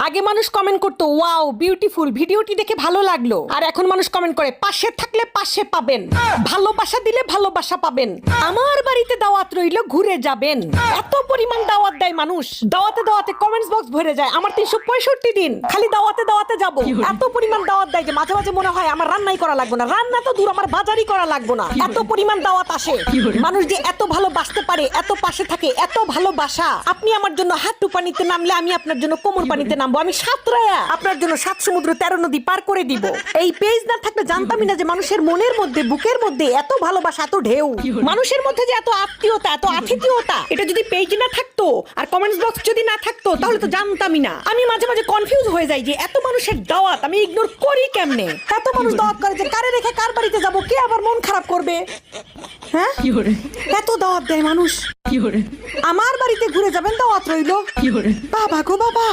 আগে মানুষ কমেন্ট করতো ওয়াও বিউটিফুল, ভিডিওটি দেখে ভালো লাগলো। আর এখন মানুষ কমেন্ট করে পাশে থাকলে পাশে পাবেন, ভালোবাসা দিলে ভালোবাসা পাবেন, আমার বাড়িতে দাওয়াত রইলো ঘুরে যাবেন। এত পরিমাণ দাওয়াত দেয় মানুষ, দাওয়াতে দাওয়াতে কমেন্টস বক্স ভরে যায়। আমার 365 দিন খালি দাওয়াতে দাওয়াতে যাব। এত পরিমাণ দাওয়াত দেয় যে মাঝে মাঝে মনে হয় আমার রান্নাই করা লাগবে না, রান্না তো দূর, আমার বাজারই করা লাগবে না। এত পরিমাণ দাওয়াত আসে। মানুষ যে এত ভালোবাসতে পারে, এত পাশে থাকে, এত ভালোবাসা। আপনি আমার জন্য হাঁটু পানিতে নামলে আমি আপনার জন্য কোমর পানিতে নামবো। আমি সাঁতরায়া আপনার জন্য 7 সমুদ্র 13 নদী পার করে দিব। এই পেজ না থাকলে জানতামই না যে মানুষের মনের মধ্যে, বুকের মধ্যে এত ভালোবাসা, এত ঢেউ। মানুষের মধ্যে যে এত আত্মীয়তা, এত আতিথেয়তা, এটা যদি পেজ না থাকতো আর কমেন্টস বক্স যদি না থাকতো তাহলে তো জানতামই না। আমি মাঝে মাঝে কনফিউজ হয়ে যাই যে এত মানুষের দাওয়াত আমি ইগনোর করি কেমনে। এত মানুষ দাওয়াত করে যে কারে রেখে কার বাড়িতে যাব, কে আবার মন খারাপ করবে। হ্যাঁ, এত দাওয়াত দেয় মানুষ। আমার বাড়িতে ঘুরে যাবেন, দাওয়াত রইলো। বাবা গো বাবা।